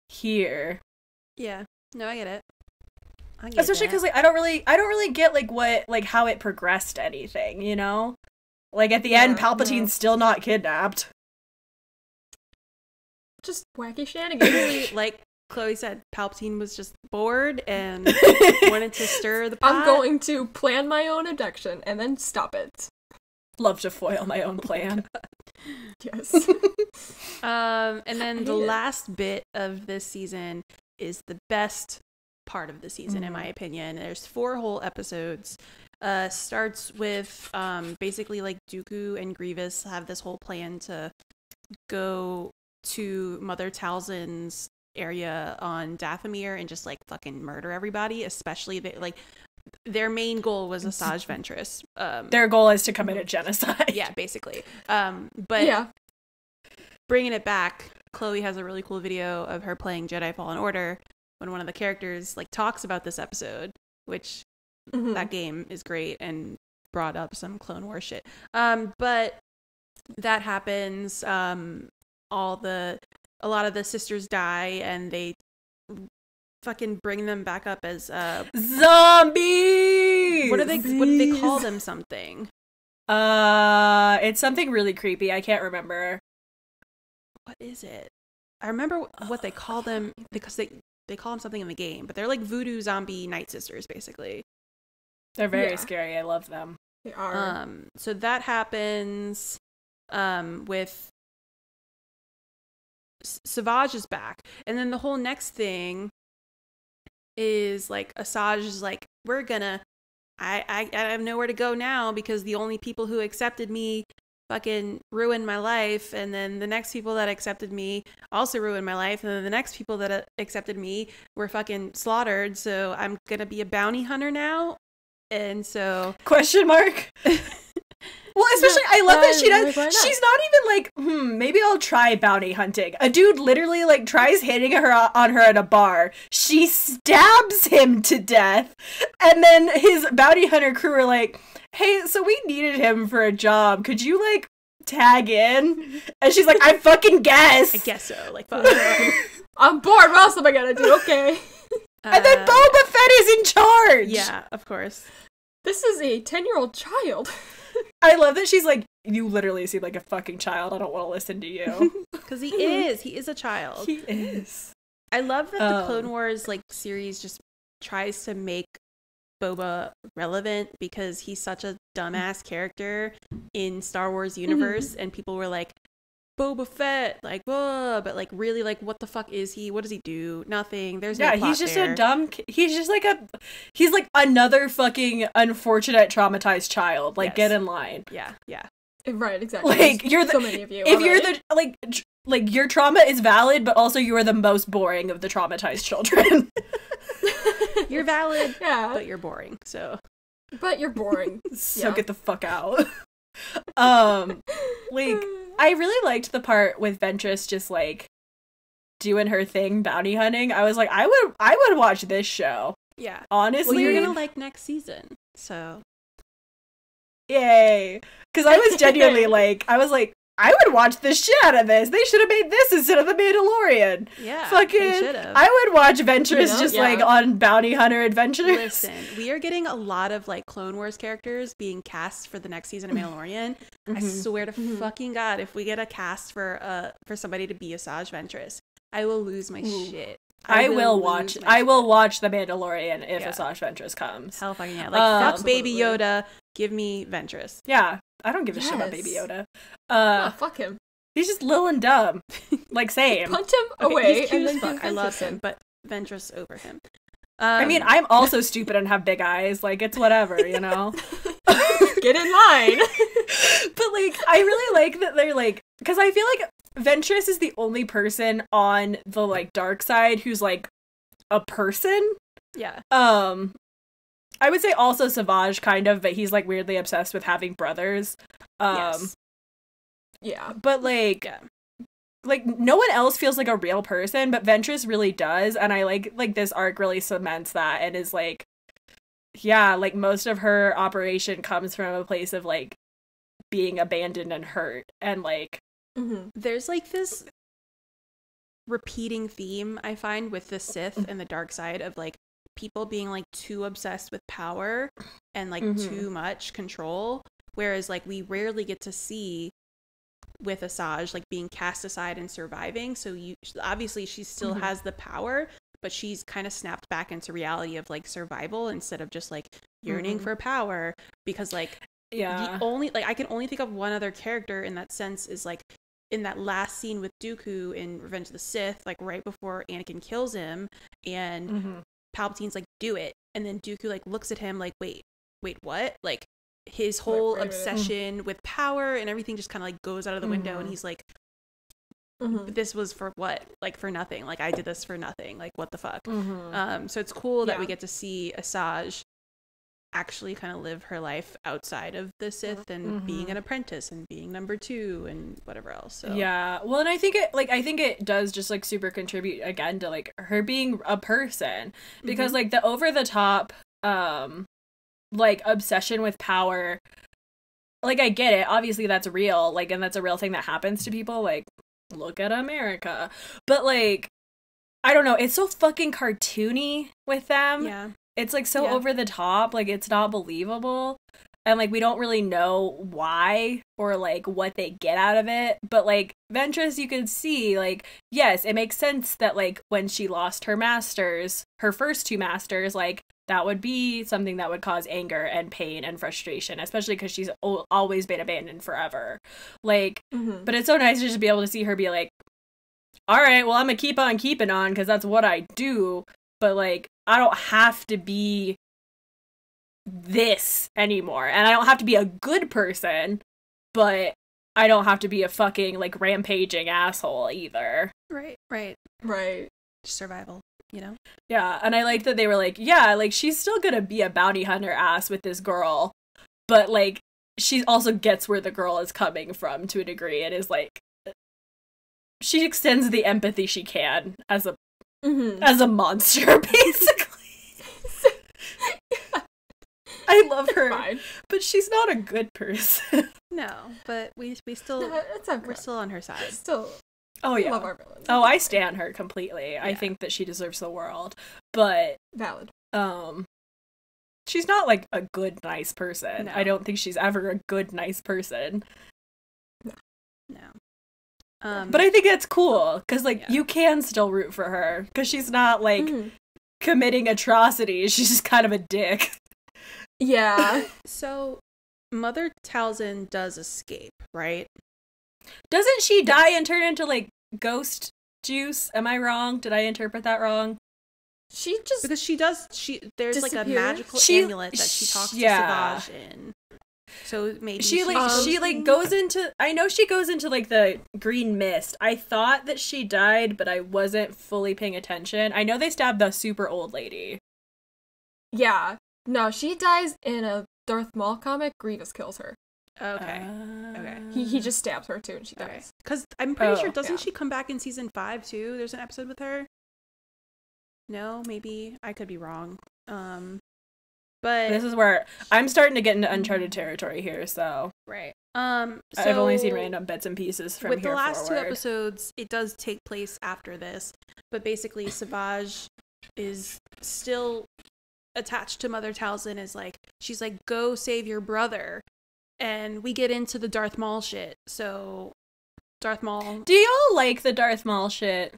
here. Yeah. No, I get it. I get Especially that. because, like, I don't really get, like, what, like, how it progressed anything, you know? Like, at the end, Yeah, Palpatine's no. still not kidnapped. Just wacky shenanigans. Really, like Chloe said, Palpatine was just bored and wanted to stir the pot. I'm going to plan my own abduction and then stop it. Love to foil my own plan. Yes. And then I the hate it. last bit of this season is the best part of the season, in my opinion. There's 4 whole episodes. Starts with basically like Dooku and Grievous have this whole plan to go to Mother Talzin's area on Dathomir and just like fucking murder everybody, especially their main goal was Asajj Ventress. Their goal is to commit a genocide. Yeah, basically. But Yeah. bringing it back, Chloe has a really cool video of her playing Jedi Fallen Order when one of the characters like talks about this episode, which Mhm. that game is great and brought up some Clone Wars shit. But that happens. A lot of the sisters die, and they fucking bring them back up as Zombies! what do they call them? Something. It's something really creepy. I can't remember. What is it? I remember what they call them because they call them something in the game, but they're like voodoo zombie night sisters, basically. They're very Yeah. scary. I love them. They are. So that happens with Savage is back. And then the whole next thing is like Asajj is like, we're gonna I have nowhere to go now because the only people who accepted me fucking ruined my life, and then the next people that accepted me also ruined my life, and then the next people that accepted me were fucking slaughtered, so I'm gonna be a bounty hunter now. And so question mark. Well, especially, I love that she does. Why not? She's not even like, maybe I'll try bounty hunting. A dude literally like tries hitting her on her at a bar. She stabs him to death, and then his bounty hunter crew are like, "Hey, so we needed him for a job. Could you like tag in?" And she's like, "I fucking guess. I guess so. Like, fuck. I'm bored. What else am I gonna do? Okay. And then Boba Fett is in charge. Yeah, of course. This is a 10-year-old child. I love that she's like, you literally seem like a fucking child. I don't want to listen to you. Because he is a child. He is. I love that the Clone Wars like series just tries to make Boba relevant because he's such a dumbass character in Star Wars universe, and people were like, Boba Fett, like, whoa, but like really, like, what the fuck is he? What does he do? Nothing. There's no plot he's just there. a dumb. He's just like he's like another fucking unfortunate traumatized child. Like, Yes. get in line. Yeah, yeah. Right, exactly. Like, There's you're the so many of you. if you're already. the like your trauma is valid, but also you are the most boring of the traumatized children. You're valid, yeah, but you're boring. So but you're boring. So Yeah. get the fuck out. Like, I really liked the part with Ventress just like doing her thing, bounty hunting. I was like, I would watch this show. yeah. Honestly, Well, you're gonna like next season. So yay! Because I was genuinely like, I would watch the shit out of this. They should have made this instead of the Mandalorian. yeah, Fucking, they should've. I would watch Ventress Yeah, just yeah. like on bounty hunter adventures. Listen, we are getting a lot of like Clone Wars characters being cast for the next season of Mandalorian. I swear to fucking God, if we get a cast for somebody to be Asajj Ventress, I will lose my shit. I will lose watch. my I shit. will watch the Mandalorian if Yeah. Asajj Ventress comes. Hell fucking yeah! Like fuck Baby Absolutely. Yoda, give me Ventress. Yeah, I don't give a shit about Baby Yes. Yoda. Ah, fuck him. He's just little and dumb. Like, same. Punt him Okay, away. he's cute and as then fuck. I love him, but Ventress over him. I mean, I'm also stupid and have big eyes. Like, it's whatever, you know? Get in line. But, like, I really like that they're, like... Because I feel like Ventress is the only person on the, like, dark side who's, like, a person. yeah, I would say also Savage, kind of, but he's, like, weirdly obsessed with having brothers. yes, Yeah. But, like... yeah. Like, no one else feels like a real person, but Ventress really does, and I like this arc really cements that, and is like, yeah, like, most of her operation comes from a place of, like, being abandoned and hurt, and, like... There's like this repeating theme I find with the Sith and the dark side of like people being like too obsessed with power and like too much control, whereas like we rarely get to see with Asajj like being cast aside and surviving. So you obviously she still has the power, but she's kind of snapped back into reality of like survival instead of just like yearning for power, because like Yeah. the only like I can only think of one other character in that sense is like in that last scene with Dooku in Revenge of the Sith, like right before Anakin kills him, and Palpatine's like, do it, and then Dooku like looks at him like, wait, what? Like his whole wait a minute. obsession with power and everything just kind of like goes out of the window, and he's like, this was for what? Like for nothing. Like I did this for nothing. Like what the fuck? So it's cool that we get to see Asajj actually kind of live her life outside of the Sith and being an apprentice and being number 2 and whatever else. So Yeah. Well, and I think it does just like super contribute again to like her being a person, because like the over the top like obsession with power, like I get it. Obviously that's real, like, and that's a real thing that happens to people. Like, look at America. But like, I don't know, it's so fucking cartoony with them. yeah. It's like so Yeah. over the top, like it's not believable. And like we don't really know why or like what they get out of it. But like Ventress, you can see like, yes, it makes sense that like when she lost her masters, her first 2 masters, like that would be something that would cause anger and pain and frustration, especially because she's always been abandoned forever. Like, but it's so nice to just be able to see her be like, all right, well, I'm gonna keep on keeping on because that's what I do. But, like, I don't have to be this anymore. And I don't have to be a good person, but I don't have to be a fucking, like, rampaging asshole either. Right. Survival, you know? Yeah, and I like that they were like, yeah, like, she's still gonna be a bounty hunter ass with this girl, but, like, she also gets where the girl is coming from to a degree and is, like, she extends the empathy she can as a monster, basically. I love her, Fine. but she's not a good person. No, but we still No, it's okay. we're still on her side. Still, Oh, we yeah. love our villains. Oh, I stan her completely. I Yeah. think that she deserves the world. But, Valid. she's not, like, a good, nice person. No. I don't think she's ever a good, nice person. No. But I think that's cool, because, like, Yeah. you can still root for her, because she's not, like, Mhm. committing atrocities. She's just kind of a dick. Yeah. So Mother Talzin does escape, right? Doesn't she die and turn into, like, ghost juice? Am I wrong? Did I interpret that wrong? She just Because there's like a Disappears? magical She- amulet that she talks yeah. to Savage in. So maybe She she's goes into, I know she goes into, like, the green mist. I thought that she died, but I wasn't fully paying attention. I know they stabbed the super old lady. Yeah. No, she dies in a Darth Maul comic. Grievous kills her. Okay. He just stabs her too and she Okay. dies. Because I'm pretty sure, doesn't yeah. she come back in season 5 too? There's an episode with her. No, maybe I could be wrong. But This is where I'm starting to get into uncharted territory here, so right. I've only seen So- random bits and pieces from with here the last forward. 2 episodes, it does take place after this, but basically Savage is still attached to Mother Talzin. She's like, go save your brother, and we get into the Darth Maul shit. So Darth Maul, Do y'all like the Darth Maul shit?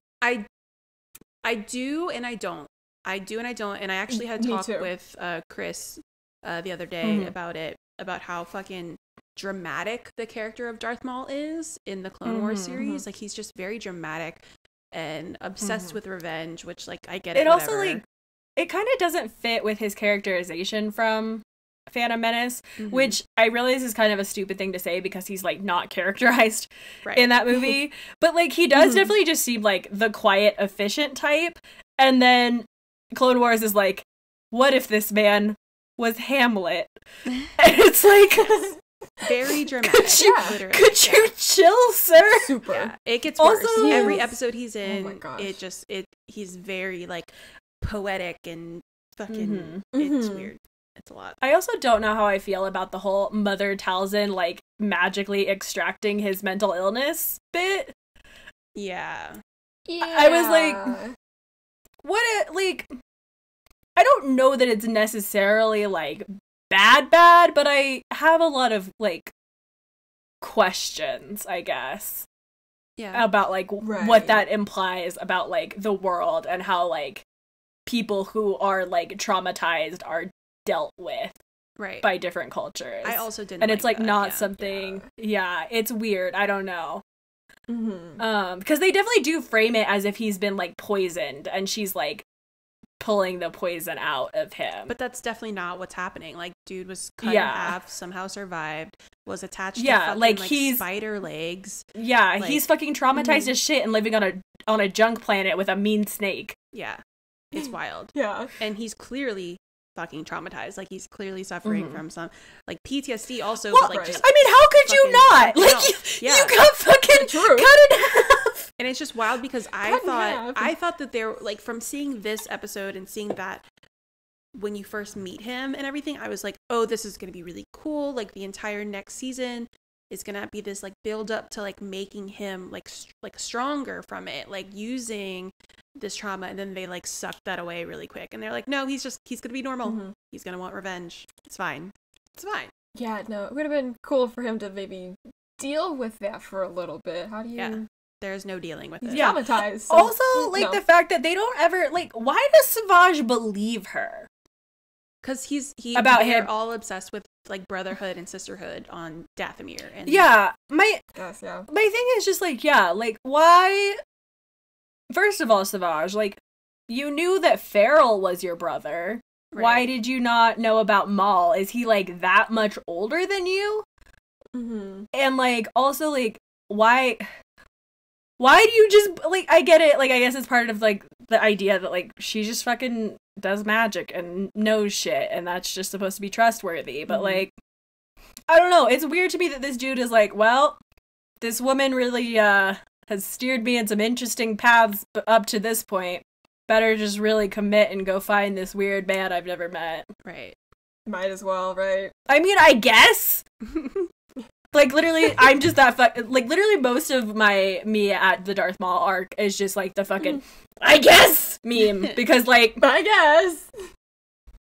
I do and I don't. I do and I don't. And I actually had a Me talk too. with Chris the other day Mhm. about it, about how fucking dramatic the character of Darth Maul is in the Clone Wars Mhm, series. Like, he's just very dramatic and obsessed Mhm. with revenge, which, like, I get it. It also, whatever. like, it kind of doesn't fit with his characterization from Phantom Menace, Mhm. which I realize is kind of a stupid thing to say because he's, like, not characterized right. in that movie. But, like, he does Mhm. definitely just seem like the quiet, efficient type. And then Clone Wars is like, what if this man was Hamlet? And it's like, very dramatic. could you, literally. could you chill, sir? Super. Yeah, it gets Also, worse. Every yes. episode he's in, my gosh. he's very, like, poetic and fucking, Mhm. it's Mhm. weird. It's a lot. I also don't know how I feel about the whole Mother Talzin, like, magically extracting his mental illness bit. Yeah. I was like- Like, I don't know that it's necessarily, like, bad, but I have a lot of, like, questions, I guess, Yeah. about, like, Right. what that implies about, like, the world and how, like, people who are, like, traumatized are dealt with Right. by different cultures. I also didn't. and it's, like, that, not yeah. something, yeah, it's weird, I don't know. Mhm. Because they definitely do frame it as if he's been, like, poisoned, and she's, like, pulling the poison out of him. But that's definitely not what's happening. Like, dude was cut Yeah. in half, somehow survived, was attached Yeah, to fucking, like, like he's- spider legs. Yeah, Like- he's fucking traumatized Mhm. as shit and living on a junk planet with a mean snake. Yeah. It's wild. Yeah. And he's clearly fucking traumatized. Like, he's clearly suffering Mhm. from some, like, PTSD also, Well, but, like, right. just, I mean, how could you fucking not? something Like, else. you, Yeah. you got fucking True. cut in half. and it's just wild because Cut in half. I thought that there, like, from seeing this episode and seeing that when you first meet him and everything, I was like, oh, this is going to be really cool. Like, the entire next season is going to be this, like, build up to, like, making him, like, stronger from it, like, using this trauma. And then they, like, suck that away really quick. And they're like, no, he's going to be normal. Mhm. He's going to want revenge. It's fine. It's fine. Yeah, no, it would have been cool for him to maybe deal with that for a little bit. How do you... Yeah. There's no dealing with He's it. Yeah. traumatized. so- Also, like, no. the fact that they don't ever, like, why does Savage believe her? Because About they're him. all obsessed with, like, brotherhood and sisterhood on Dathomir. And Yeah, my Yes, yeah. thing is just, like, yeah, like, why first of all, Savage, like, you knew that Farrell was your brother. Right. Why did you not know about Maul? Is he, like, that much older than you? Mm-hmm. And, like, also, like, why do you just, like, I get it, like, I guess it's part of, like, the idea that, like, she just fucking does magic and knows shit, and that's just supposed to be trustworthy, but, like, I don't know, it's weird to me that this dude is like, well, this woman really, has steered me in some interesting paths up to this point. Better just really commit and go find this weird man I've never met. Right. Might as well, right? I mean, I guess. Like, literally, I'm just that like, literally most of me at the Darth Maul arc is just, like, the fucking, I guess, meme. Because, like, I guess.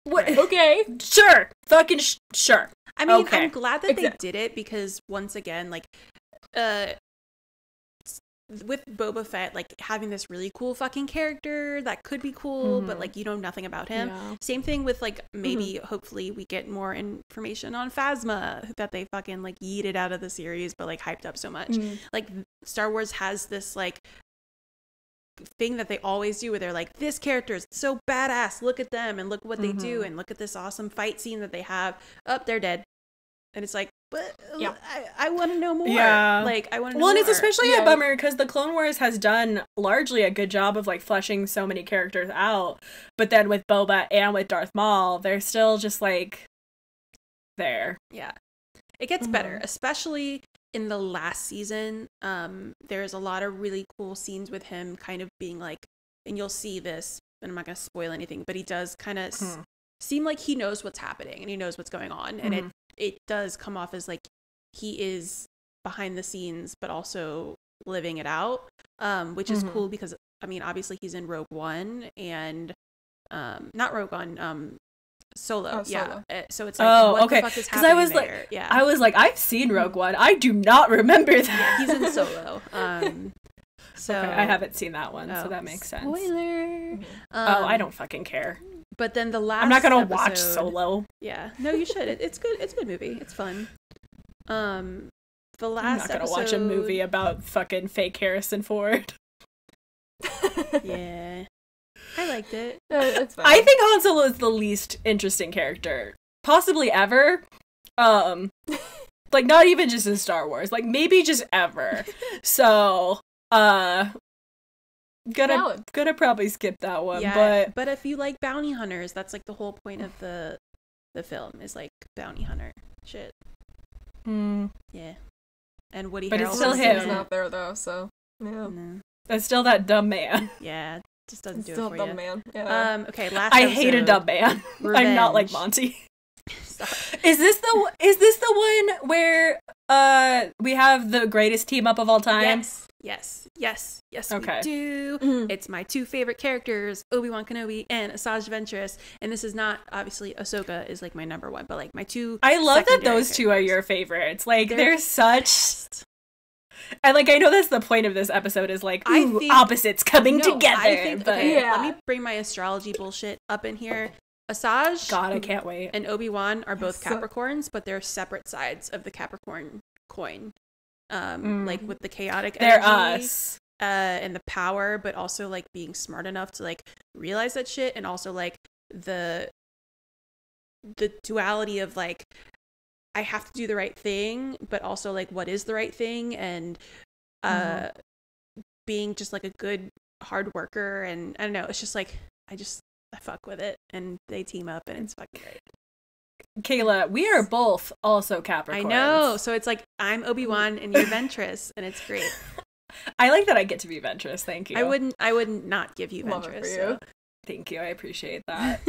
what? Okay. Sure. Fucking sure. I mean, Okay. I'm glad that they Exactly. did it because, once again, like, with Boba Fett, like, having this really cool fucking character that could be cool, but, like, you know nothing about him. Yeah. Same thing with, like, maybe, hopefully, we get more information on Phasma that they fucking, like, yeeted out of the series, but, like, hyped up so much. Like, Star Wars has this, like, thing that they always do where they're like, this character is so badass, look at them, and look what they do, and look at this awesome fight scene that they have. Oh, they're dead. And it's like, but Yeah. I want to know more. Yeah. Like, I want to know Well, and more. it's especially Yeah. a bummer because the Clone Wars has done largely a good job of, like, fleshing so many characters out. But then with Boba and with Darth Maul, they're still just, like, there. Yeah. It gets better, especially in the last season. There's a lot of really cool scenes with him kind of being like, and you'll see this, and I'm not going to spoil anything, but he does kind of seem like he knows what's happening and he knows what's going on. And it does come off as like he is behind the scenes, but also living it out, which is cool because, I mean, obviously he's in Rogue One and not Rogue One, Solo. Yeah. So it's like, what the fuck is happening? I was there? like, yeah. I was like, I've seen Rogue One. I do not remember that. Yeah, he's in Solo. So Okay, I haven't seen that one, so that makes sense. Spoiler. I don't fucking care. But then the last I'm not gonna episode, watch Solo. Yeah, no, you should. It's good. It's a good movie. It's fun. The I'm last not gonna watch a movie about fucking fake Harrison Ford. Yeah, I liked it. It's fine. I think Han Solo is the least interesting character, possibly ever. Like, not even just in Star Wars, like, maybe just ever. So, gonna probably skip that one. Yeah, but if you like bounty hunters, that's like the whole point of the film is like bounty hunter shit. Yeah, and Woody But it's Harrelson's still in him. He's it. not there though, so yeah. No. It's still that dumb man. Yeah, just doesn't do Still it for dumb you. man. Yeah. Okay, last I hate a episode, dumb man. I'm not like Revenge. Monty. Stop. Is this the one where we have the greatest team up of all time? Yes, Okay. we do. Mhm. It's my two favorite characters, Obi-Wan Kenobi and Asajj Ventress. And this is not, obviously, Ahsoka is like my number one, but like my two I love that secondary those two are characters. your favorites. Like, They're they're such... And, like, I know that's the point of this episode is, like, I ooh, think- opposites coming No, together. I think, but okay, Yeah. let me bring my astrology bullshit up in here. Asajj God, I can't wait. and Obi-Wan are both So- Capricorns, but they're separate sides of the Capricorn coin. Like with the chaotic They're energy. us. And the power, but also like being smart enough to like realize that shit, and also like the duality of like I have to do the right thing, but also like what is the right thing, and being just like a good hard worker, and I don't know, it's just like I fuck with it, and they team up, and it's fucking great. Kayla, we are both also Capricorns. I know, so it's like I'm Obi-Wan and you're Ventress, and it's great. I like that I get to be Ventress. Thank you. I wouldn't not give you Love it Ventress. for you. So. Thank you. I appreciate that.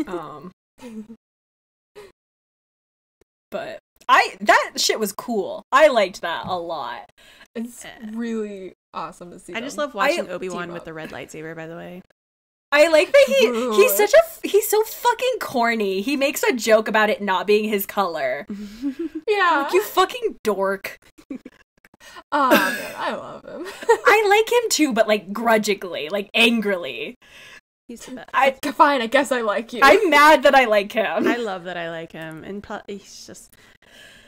But that shit was cool. I liked that a lot. It's really awesome to see. I just them. love watching team Obi-Wan up. with the red lightsaber, by the way. I like that Ooh. he's so fucking corny. He makes a joke about it not being his color. Yeah. Like, you fucking dork. Oh man, I love him. I like him too, but like grudgingly, like angrily. He's the best. Fine, I guess I like you. I'm mad that I like him. I love that I like him, and he's just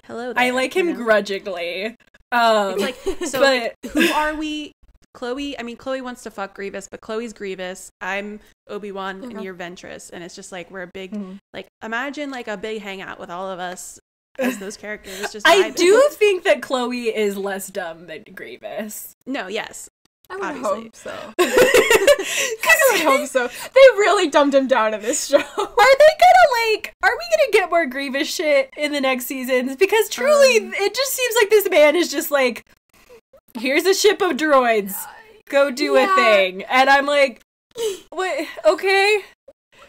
hello. There, I like him you know? grudgingly. It's like, so but like, who are we Chloe wants to fuck Grievous, but Chloe's Grievous. I'm Obi-Wan and you're Ventress. And it's just like, we're a big, like, imagine like a big hangout with all of us as those characters. Just I vibing. do think that Chloe is less dumb than Grievous. No, yes. I would Obviously. hope so. I would hope so. They really dumbed him down in this show. Are we gonna get more Grievous shit in the next seasons? Because truly, it just seems like this man is just like, here's a ship of droids, go do a thing. And I'm like, what, okay?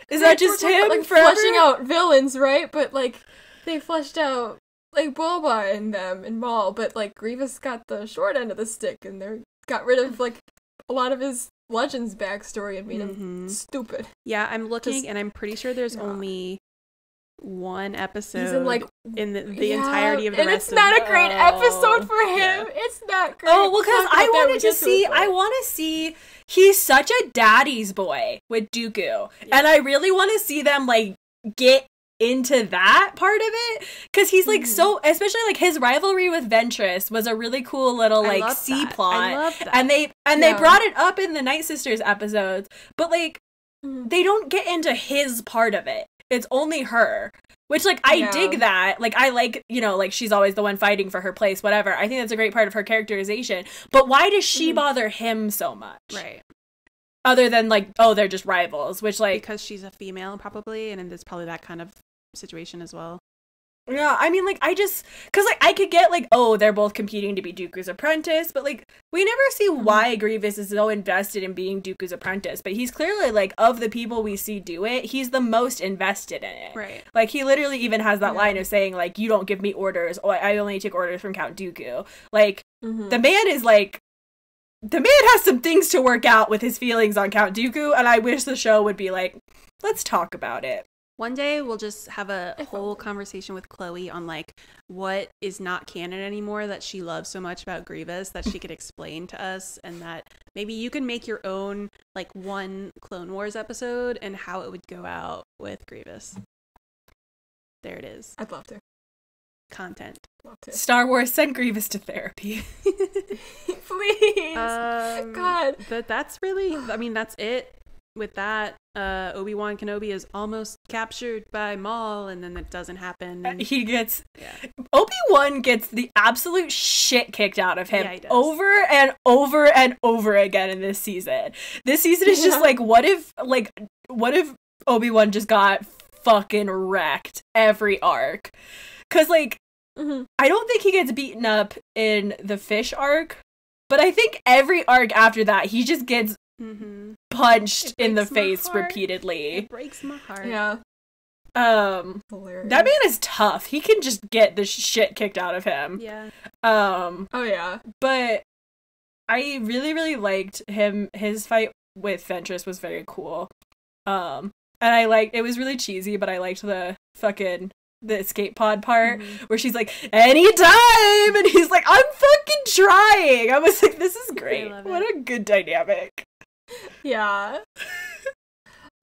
Is that just him like, forever? fleshing out villains, right? But, like, they fleshed out, like, Boba and them and Maul, but, like, Grievous got the short end of the stick, and they got rid of, like, a lot of his Legends backstory and made him stupid. Yeah, I'm looking, and I'm pretty sure there's only one episode in the entirety of the rest of it. And it's not a great episode for him. Yeah. It's not great. Oh, well, because I want to see, he's such a daddy's boy with Dooku. Yeah. And I really want to see them, like, get into that part of it. Because he's, like, so, especially, like, his rivalry with Ventress was a really cool little, like, C-plot. I love that. And they brought it up in the Night Sisters episodes. But, like, they don't get into his part of it. It's only her, which, like, I dig that. Like, I like, you know, like, she's always the one fighting for her place, whatever. I think that's a great part of her characterization. But why does she bother him so much? Right. Other than, like, oh, they're just rivals, which, like... Because she's a female, probably, and it's probably that kind of situation as well. Yeah, I mean, like, I just... Because, like, I could get, like, oh, they're both competing to be Dooku's apprentice, but, like, we never see why Grievous is so invested in being Dooku's apprentice, but he's clearly, like, of the people we see do it, he's the most invested in it. Right. Like, he literally even has that line of saying, like, you don't give me orders, or I only take orders from Count Dooku. Like, the man is, like... The man has some things to work out with his feelings on Count Dooku, and I wish the show would be like, let's talk about it. One day we'll just have a whole conversation with Chloe on, like, what is not canon anymore that she loves so much about Grievous that she could explain to us, and that maybe you can make your own, like, one Clone Wars episode and how it would go out with Grievous. There it is. I'd love to. Content. Love to. Star Wars, send Grievous to therapy. Please. God. But that's really, I mean, that's it. With that, Obi-Wan Kenobi is almost captured by Maul, and then it doesn't happen. And... Obi-Wan gets the absolute shit kicked out of him over and over and over again in this season. This season is just like, what if Obi-Wan just got fucking wrecked every arc? Because, like, I don't think he gets beaten up in the fish arc, but I think every arc after that, he just gets punched in the face repeatedly. It breaks my heart. Yeah. Hilarious. That man is tough. He can just get the shit kicked out of him. Yeah. Oh yeah. But I really, really liked him. His fight with Ventress was very cool. And it was really cheesy, but I liked the escape pod part where she's like, anytime, and he's like, I'm fucking trying. I was like, this is great. What a good dynamic. Yeah.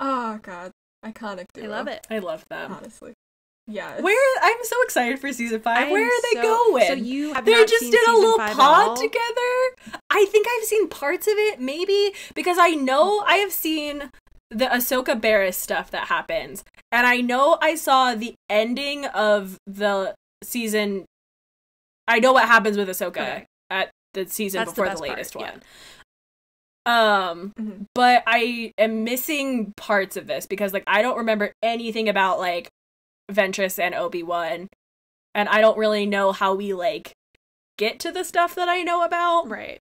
Oh god, iconic duo. I love it. I love them, honestly. Yeah. I'm so excited for season 5. Where are they going? So you have they not just seen did a little season 5 pod together. I think I've seen parts of it, maybe, because I know I have seen the Ahsoka Barriss stuff that happens, and I know I saw the ending of the season. I know what happens with Ahsoka at the season before the latest one. But I am missing parts of this because, like, I don't remember anything about, like, Ventress and Obi-Wan, and I don't really know how we, like, get to the stuff that I know about. Right.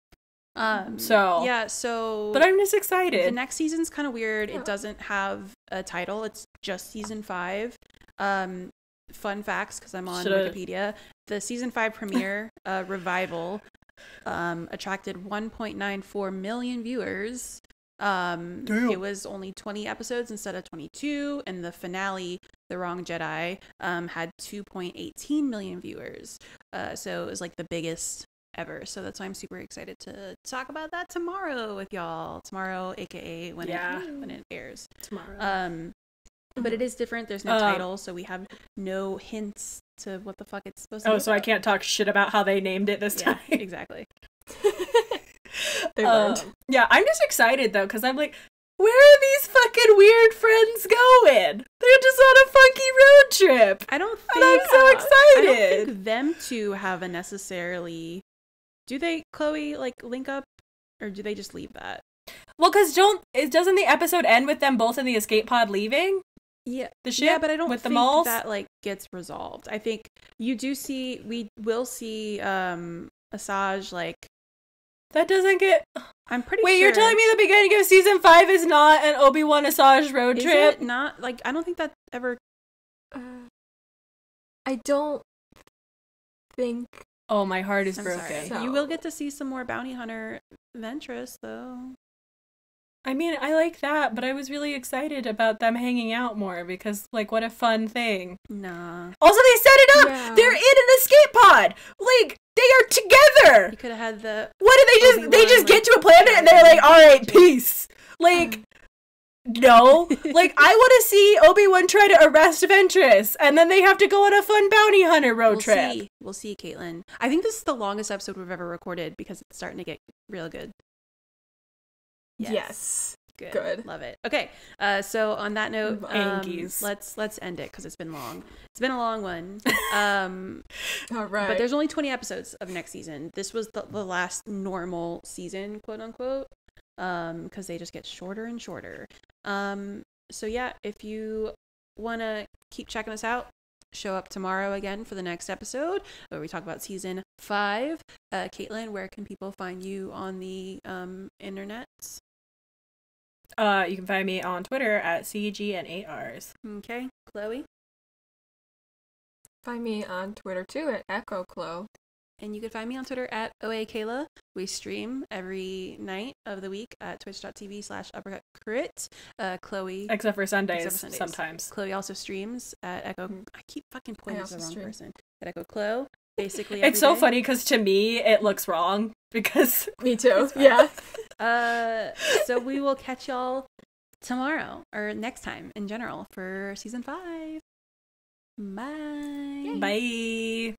But I'm just excited. The next season's kind of weird. It doesn't have a title. It's just season 5. Fun facts, because I'm on Wikipedia. The season 5 premiere, Revival, attracted 1.94 million viewers. It was only 20 episodes instead of 22, and the finale, The Wrong Jedi, had 2.18 million viewers. So it was like the biggest ever. So that's why I'm super excited to talk about that tomorrow with y'all. Tomorrow, aka when it airs. Tomorrow. But it is different. There's no title, so we have no hints to what the fuck it's supposed to be. Oh, so I can't talk shit about how they named it this time. Exactly. They learned. Yeah, I'm just excited though, because I'm like, where are these fucking weird friends going? They're just on a funky road trip. I don't think And I'm so I excited. don't think them two have a necessarily. Do they, Chloe, like link up, or do they just leave that? Well, because doesn't the episode end with them both in the escape pod leaving? Yeah, The ship yeah, but I don't with the think malls? that like gets resolved. I think we will see Asajj like. That doesn't get. I'm pretty Wait, sure. you're telling me the beginning of season 5 is not an Obi-Wan Asajj road Is trip? it not like I don't think that ever. I don't think. Oh, my heart is I'm broken. sorry. So- You will get to see some more bounty hunter Ventress though. I mean, I like that, but I was really excited about them hanging out more because, like, what a fun thing. Nah, Also, they set it up! Yeah. They're in an escape pod! Like, they are together! you could have had the. What do they just Obi-Wan, get to a planet and they're like, alright, peace. Like, no. Like, I want to see Obi-Wan try to arrest Ventress, and then they have to go on a fun bounty hunter road trip. We'll see, Caitlin. I think this is the longest episode we've ever recorded because it's starting to get real good. Yes. Good. Love it. Okay. So on that note, Angies. let's end it because it's been long. It's been a long one. All right. But there's only 20 episodes of next season. This was the last normal season, quote unquote, because they just get shorter and shorter. So yeah, if you want to keep checking us out, show up tomorrow again for the next episode where we talk about season 5. Caitlin, where can people find you on the internets? You can find me on Twitter at CGN8Rs. Okay, Chloe. Find me on Twitter too at EchoClo. And you can find me on Twitter at OAKayla. We stream every night of the week at twitch.tv/uppercutcrit. Chloe. Except for Sundays, Except for Sundays. sometimes. Chloe also streams at Echo. I keep fucking pointing to the also wrong stream. person. At Echo Chloe. Basically, It's so every day. funny because to me, it looks wrong because Me too. Yeah. So we will catch y'all tomorrow or next time in general for season 5. Bye. bye.